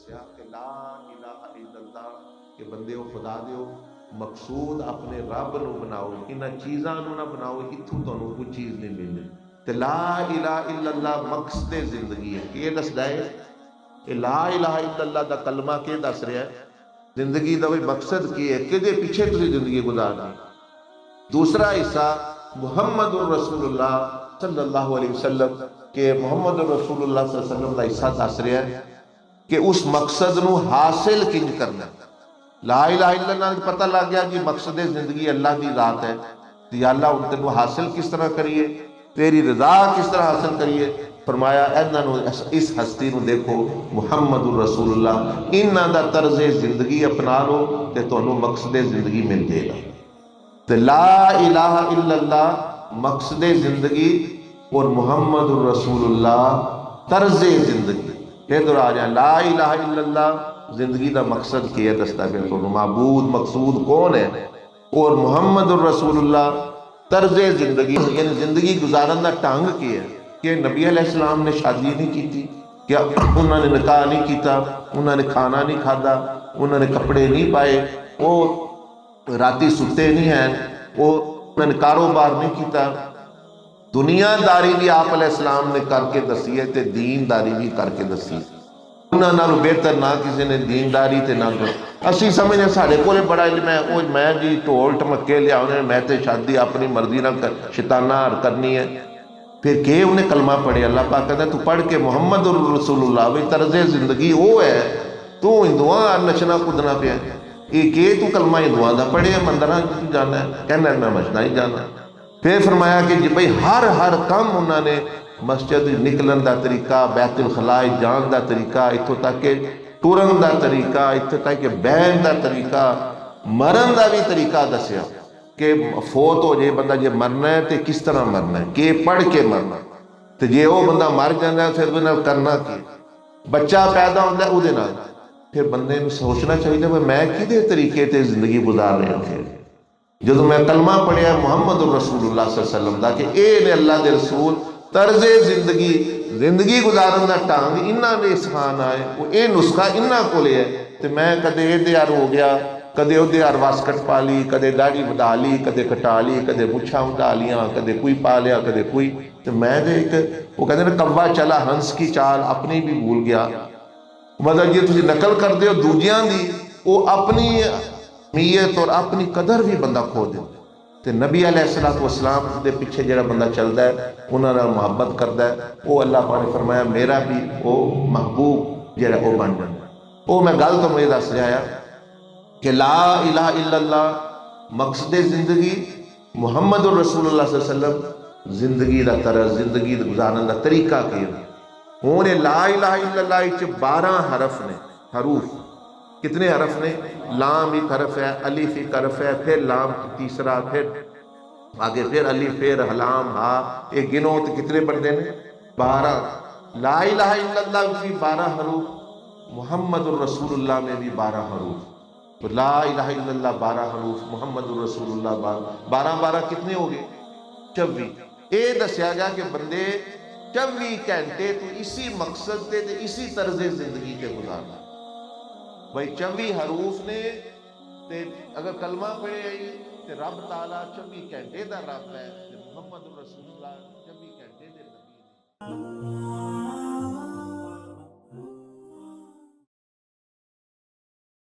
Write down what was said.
دسیا کہ لا الہ الا اللہ کہ بندیو خدا دیو مقصود اپنے رب نو بناؤ، انہاں چیزاں نو نہ بناؤ، اتھوں تانوں کوئی چیز نہیں ملنی۔ تے لا الہ الا اللہ مقصد زندگی ہے۔ یہ دسدا ہے کہ لا الہ الا اللہ دا کلمہ کہ دس رہا ہے زندگی دا مقصد کی ہے، کہ دے پیچھے تسی زندگی گزارنی۔ دوسرا حصہ محمد الرسول اللہ صلی اللہ علیہ وسلم کہ محمد الرسول اللہ صلی اللہ علیہ وسلم دا حصہ دس رہا ہے کہ اس مقصد نو حاصل کنج کرنا۔ لا الہ الا اللہ کا پتہ لگ گیا جی مقصد زندگی اللہ دی ذات ہے، تو یا اللہ ان کو حاصل کس طرح کریے، تیری رضا کس طرح حاصل کریے۔ فرمایا انہوں اس ہستی نو دیکھو محمد الرسول اللہ، انہاں دا طرز زندگی اپنا لو تے تانوں مقصد زندگی مل جائے گا۔ تو لا الہ الا اللہ مقصد زندگی اور محمد الرسول اللہ طرز زندگی۔ ادھر آ جائیں، لا الہ الا اللہ زندگی دا مقصد کیا ہے دستا پھر تو معبود مقصود کون ہے، اور محمد الرسول اللہ طرز زندگی یعنی زندگی گزارن دا ٹانگ کیا ہے کہ نبی علیہ السلام نے شادی نہیں کی تھی، کیا انہوں نے نکاح نہیں کیتا، انہوں نے کھانا نہیں کھادا، انہوں نے کپڑے نہیں پائے، وہ راتی ستے نہیں ہیں، وہ انہوں نے کاروبار نہیں کیتا۔ دنیا داری بھی آپ علیہ السلام نے کر کے دسی ہے تے دین داری بھی کر کے دسی۔ انہاں نالوں بہتر نہ کسی نے دینداری تے نہ اسی سمجھنے ساڑھے کولے بڑا علم ہے، وہ میں جی ٹول ٹمکے لیا انہیں میں تے شادی اپنی مرضی نہ شیطانہ کرنی ہے۔ پھر کہ انہیں کلمہ پڑھے، اللہ پاک کہتا ہے تو پڑھ کے محمد الرسول اللہ بھی طرز زندگی وہ ہے، تو ہندوان نچنا کودنا پہ ہے، یہ کہ تو کلمہ ہندوان دا پڑھے مندرہ کی جانا ہے، کہنا ہے میں مجھنا ہی جانا۔ پھر فرمایا کہ جی بھئی ہر کام انہوں نے مسجد نکلن دا طریقہ، بیت الخلاء جان دا طریقہ، اتھوں تک کہ ٹورن دا طریقہ، اتھوں تک کہ بین دا طریقہ، مرن دا بھی طریقہ دسیا کہ فوت ہو جائے بندہ جے مرنا ہے تو کس طرح مرنا ہے، کہ پڑھ کے مرنا، تو جے وہ بندہ مر جانا ہے پھر بھی کرنا کی، بچہ پیدا ہوتا ہے وہ دینا، پھر بندے میں سوچنا چاہیے کہ میں کدے طریقے تے زندگی گزار رہے ہیں۔ جدو میں کلمہ پڑھیا محمد الرسول اللہ صلی اللہ علیہ وسلم دا کہ اے نے اللہ دے رسول طرز زندگی گزارن دا ٹانگ انہاں نے سکھان آئے، وہ اے نسخہ انہاں کو لے ہے، تو میں کدے اے دیار ہو گیا، کدے او دیار واسکٹ پا لی، کدے داڑھی ودا لی، کدے کٹا لی، کدے مچھاں ودا لیاں، کدے کوئی پا لیا، کدے کوئی، تو میں دے ایک وہ کہتے ہیں کوا چلا ہنس کی چال اپنی بھی بھول گیا۔ مطلب یہ تسی نقل کر دے ہو دوجیاں دی، وہ اپنی اہمیت اور اپنی قدر بھی بندہ کھو دے۔ تو نبی علیہ السلام دے پیچھے جڑا بندہ چلتا ہے انہوں نے محبت کرتا ہے، وہ اللہ پاک نے فرمایا میرا بھی وہ محبوب جڑا وہ بن جاتا ہے۔ وہ میں گل تو مجھے دس جایا کہ لا الہ الا اللہ مقصد زندگی، محمد الرسول اللہ صلی اللہ علیہ وسلم زندگی دا طرز، زندگی دا گزارن دا طریقہ کیا۔ ہوں نے لا الہ الا اللہ اچ 12 حرف نے، حروف کتنے حرف نے؟ لام ایک حرف ہے، الف ایک حرف ہے، پھر لام تیسرا، پھر آگے پھر الف، پھر لام ہا، ایک گنو تو کتنے بندے نے؟ 12۔ لا الہ الا اللہ بھی 12 حروف، محمد الرسول اللہ میں بھی 12 حروف۔ تو لا الہ الا اللہ 12 حروف، محمد الرسول اللہ 12 کتنے ہو گئے؟ 24۔ اے دسیا گیا کہ بندے 24 گھنٹے تو اسی مقصد تے اسی طرز زندگی کے گزارنا۔ بھائی 24 حروف نے تے اگر کلمہ پڑھے آئی تے رب تعالیٰ 24 گھنٹے دا رب ہے، محمد الرسول اللہ 24 گھنٹے دے نبی۔